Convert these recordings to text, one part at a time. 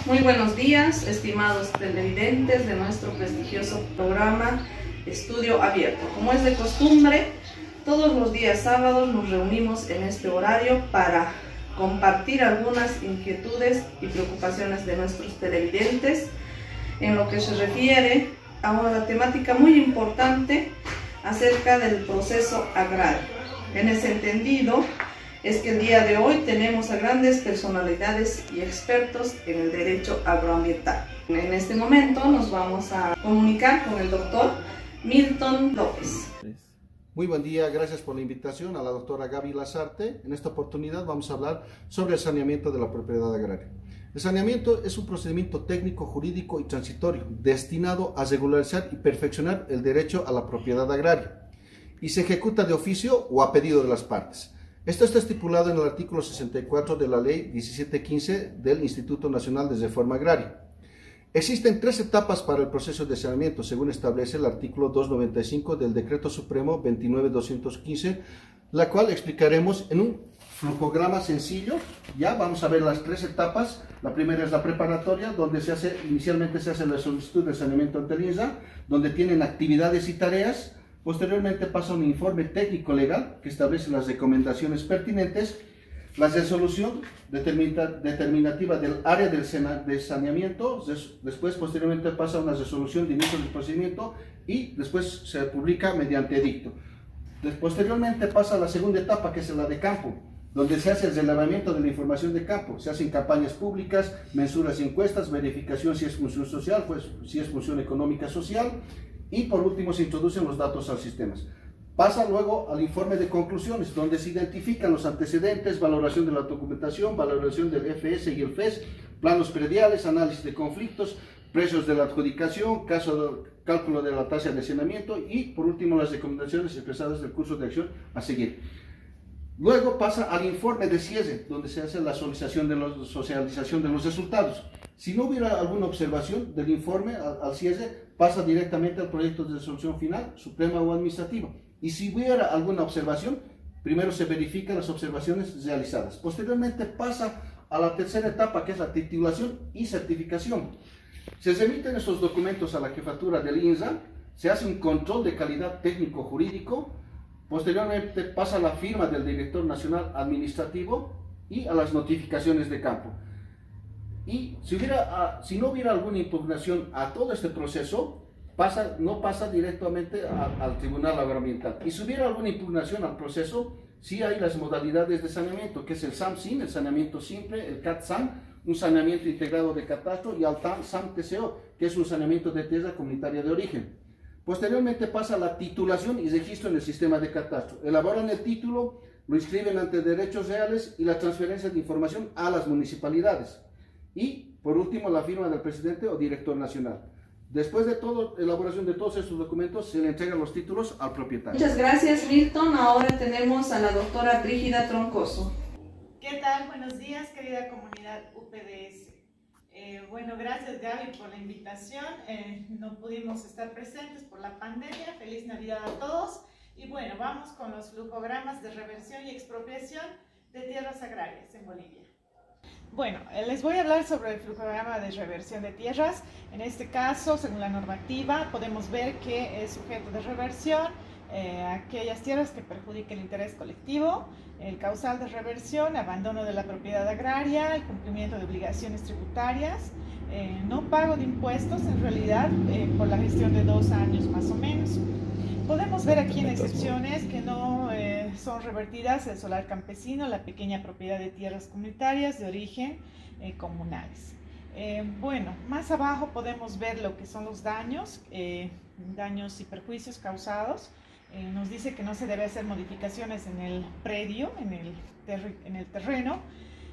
Muy buenos días, estimados televidentes de nuestro prestigioso programa Estudio Abierto. Como es de costumbre, todos los días sábados nos reunimos en este horario para compartir algunas inquietudes y preocupaciones de nuestros televidentes en lo que se refiere a una temática muy importante acerca del proceso agrario. En ese entendido, es que el día de hoy tenemos a grandes personalidades y expertos en el derecho agroambiental. En este momento nos vamos a comunicar con el doctor Milton López. Muy buen día, gracias por la invitación a la doctora Gaby Lasarte. En esta oportunidad vamos a hablar sobre el saneamiento de la propiedad agraria. El saneamiento es un procedimiento técnico, jurídico y transitorio destinado a regularizar y perfeccionar el derecho a la propiedad agraria y se ejecuta de oficio o a pedido de las partes. Esto está estipulado en el artículo 64 de la Ley 1715 del Instituto Nacional de Reforma Agraria. Existen 3 etapas para el proceso de saneamiento, según establece el artículo 295 del Decreto Supremo 29215, la cual explicaremos en un flujograma sencillo. Ya vamos a ver las 3 etapas. La primera es la preparatoria, donde inicialmente se hace la solicitud de saneamiento ante el INSA, donde tienen actividades y tareas. Posteriormente pasa un informe técnico legal que establece las recomendaciones pertinentes, la resolución determinativa del área de saneamiento, después posteriormente pasa una resolución de inicio del procedimiento y después se publica mediante edicto. Posteriormente pasa a la segunda etapa, que es la de campo, donde se hace el relevamiento de la información de campo, se hacen campañas públicas, mensuras y encuestas, verificación si es función social, pues si es función económica social, y por último se introducen los datos al sistema. Pasa luego al informe de conclusiones, donde se identifican los antecedentes, valoración de la documentación, valoración del FS y el FES, planos prediales, análisis de conflictos, precios de la adjudicación, cálculo de la tasa de saneamiento y por último las recomendaciones expresadas del curso de acción a seguir. Luego pasa al informe de cierre, donde se hace la socialización de los resultados. Si no hubiera alguna observación del informe al cierre, pasa directamente al proyecto de resolución final, suprema o administrativa. Y si hubiera alguna observación, primero se verifican las observaciones realizadas. Posteriormente pasa a la tercera etapa, que es la titulación y certificación. Se remiten estos documentos a la jefatura del INSA, se hace un control de calidad técnico-jurídico. Posteriormente pasa a la firma del director nacional administrativo y a las notificaciones de campo. Y si no hubiera alguna impugnación a todo este proceso, no pasa directamente al Tribunal Agroambiental. Y si hubiera alguna impugnación al proceso, sí hay las modalidades de saneamiento, que es el SAM-SIN, el saneamiento simple, el CAT-SAM, un saneamiento integrado de catastro, y el SAM-TCO, que es un saneamiento de tierra comunitaria de origen. Posteriormente pasa a la titulación y registro en el sistema de catastro. Elaboran el título, lo inscriben ante derechos reales y la transferencia de información a las municipalidades. Y, por último, la firma del presidente o director nacional. Después de la elaboración de todos estos documentos, se le entregan los títulos al propietario. Muchas gracias, Milton. Ahora tenemos a la doctora Brígida Troncoso. ¿Qué tal? Buenos días, querida comunidad UPDS. Bueno, gracias Gaby por la invitación. No pudimos estar presentes por la pandemia. Feliz Navidad a todos. Y bueno, vamos con los flujogramas de reversión y expropiación de tierras agrarias en Bolivia. Bueno, les voy a hablar sobre el flujograma de reversión de tierras. En este caso, según la normativa, podemos ver que es sujeto de reversión aquellas tierras que perjudiquen el interés colectivo, el causal de reversión, abandono de la propiedad agraria, el cumplimiento de obligaciones tributarias, no pago de impuestos en realidad por la gestión de 2 años más o menos. Podemos ver aquí en excepciones que no son revertidas el solar campesino, la pequeña propiedad de tierras comunitarias de origen comunales. Bueno, más abajo podemos ver lo que son los daños y perjuicios causados. Nos dice que no se debe hacer modificaciones en el predio, en el terreno.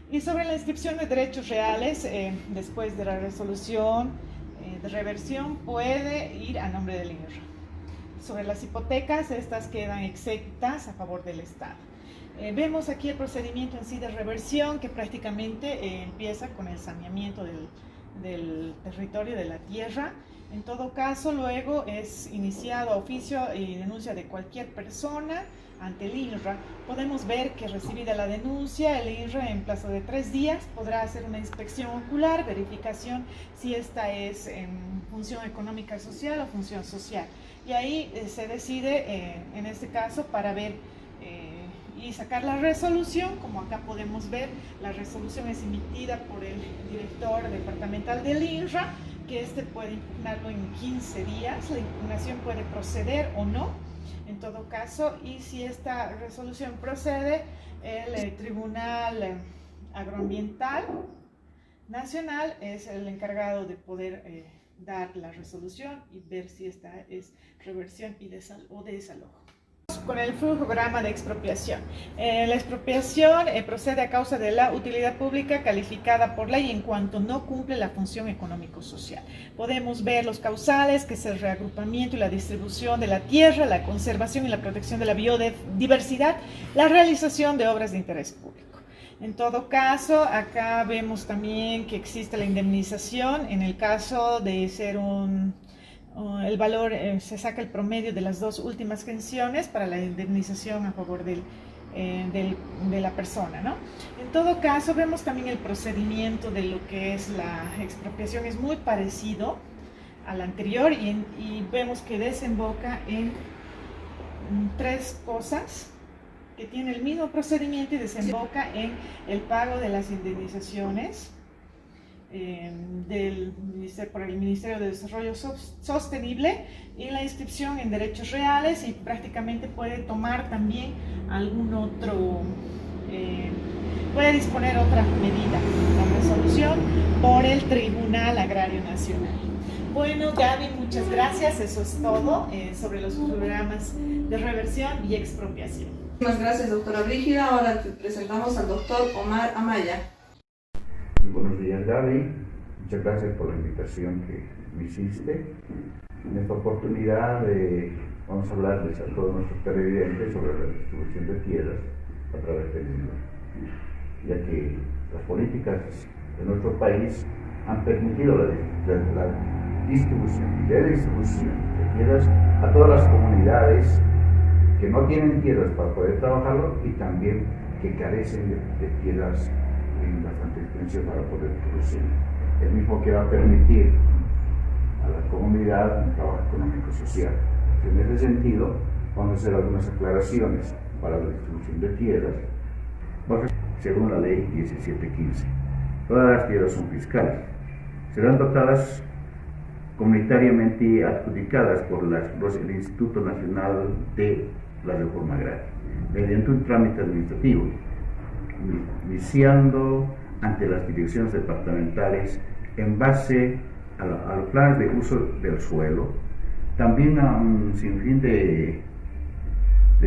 Y sobre la inscripción de derechos reales, después de la resolución de reversión, puede ir a nombre del INRA. Sobre las hipotecas, estas quedan exentas a favor del Estado. Vemos aquí el procedimiento en sí de reversión, que prácticamente empieza con el saneamiento del territorio, de la tierra. En todo caso, luego es iniciado oficio y denuncia de cualquier persona ante el INRA. Podemos ver que recibida la denuncia, el INRA en plazo de 3 días podrá hacer una inspección ocular, verificación si esta es en función económica social o función social. Y ahí se decide, en este caso, para ver y sacar la resolución. Como acá podemos ver, la resolución es emitida por el director departamental del INRA, que puede impugnarlo en 15 días. La impugnación puede proceder o no, en todo caso, y si esta resolución procede, el Tribunal Agroambiental Nacional es el encargado de poder dar la resolución y ver si esta es reversión o desalojo. Con el programa de expropiación. La expropiación procede a causa de la utilidad pública calificada por ley en cuanto no cumple la función económico-social. Podemos ver los causales, que es el reagrupamiento y la distribución de la tierra, la conservación y la protección de la biodiversidad, la realización de obras de interés público. En todo caso, acá vemos también que existe la indemnización en el caso de ser el valor, se saca el promedio de las 2 últimas gestiones para la indemnización a favor de la persona, ¿no? En todo caso, vemos también el procedimiento de lo que es la expropiación, es muy parecido al anterior y vemos que desemboca en 3 cosas que tiene el mismo procedimiento y desemboca en el pago de las indemnizaciones por el Ministerio de Desarrollo Sostenible y la inscripción en derechos reales, y prácticamente puede tomar también algún otro, puede disponer otra medida, la resolución por el Tribunal Agrario Nacional. Bueno, Gaby, muchas gracias. Eso es todo sobre los programas de reversión y expropiación. Muchas gracias, doctora Brígida. Ahora te presentamos al doctor Omar Amaya. Buenos días, Gaby. Muchas gracias por la invitación que me hiciste. En esta oportunidad vamos a hablarles a todos nuestros televidentes sobre la distribución de tierras a través del INRA, ya que las políticas de nuestro país han permitido la distribución de tierras a todas las comunidades que no tienen tierras para poder trabajarlo y también que carecen de tierras en bastante extensión para poder producir. El mismo que va a permitir a la comunidad un trabajo económico-social. En ese sentido, vamos a hacer algunas aclaraciones para la distribución de tierras, según la ley 1715. Todas las tierras son fiscales. Serán dotadas comunitariamente y adjudicadas por el Instituto Nacional de la Reforma Agraria, mediante un trámite administrativo, iniciando ante las direcciones departamentales en base a los planes de uso del suelo, también a un sinfín de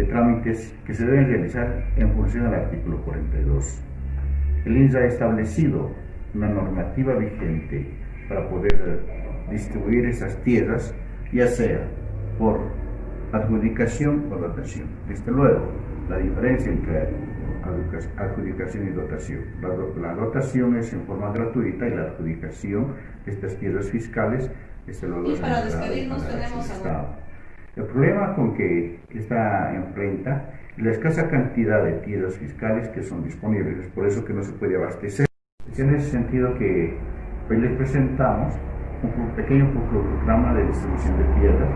trámites que se deben realizar en función al artículo 42. El INRA ha establecido una normativa vigente para poder distribuir esas tierras, ya sea por adjudicación o dotación. Desde luego, la diferencia entre adjudicación y dotación. La dotación es en forma gratuita y la adjudicación de estas tierras fiscales es el valor. Y para despedirnos tenemos Estado. El problema con que esta enfrenta es la escasa cantidad de tierras fiscales que son disponibles, por eso que no se puede abastecer. Es en ese sentido que hoy les presentamos un pequeño programa de distribución de tierras,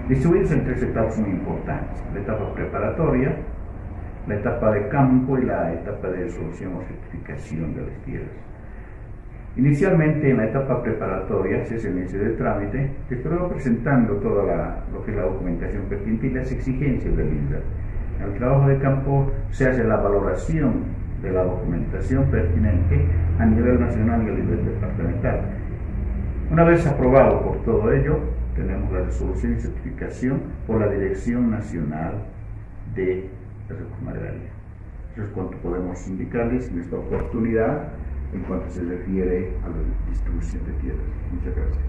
distribuidos en 3 etapas muy importantes: la etapa preparatoria, la etapa de campo y la etapa de resolución o certificación de las tierras. Inicialmente, en la etapa preparatoria se hace el inicio del trámite, que luego presentando toda lo que es la documentación pertinente y las exigencias del INRA. En el trabajo de campo se hace la valoración de la documentación pertinente a nivel nacional y a nivel departamental. Una vez aprobado por todo ello, tenemos la resolución y certificación por la Dirección Nacional de la Reforma Agraria. Eso es cuanto podemos indicarles en esta oportunidad en cuanto se refiere a la distribución de tierras. Muchas gracias.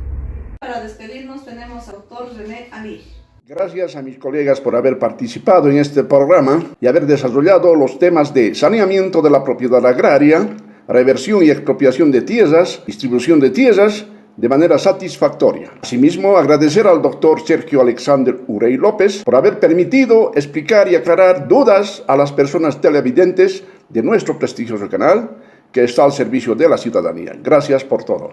Para despedirnos tenemos al doctor René Ali. Gracias a mis colegas por haber participado en este programa y haber desarrollado los temas de saneamiento de la propiedad agraria, reversión y expropiación de tierras, distribución de tierras, de manera satisfactoria. Asimismo, agradecer al doctor Sergio Alexander Urey López por haber permitido explicar y aclarar dudas a las personas televidentes de nuestro prestigioso canal, que está al servicio de la ciudadanía. Gracias por todo.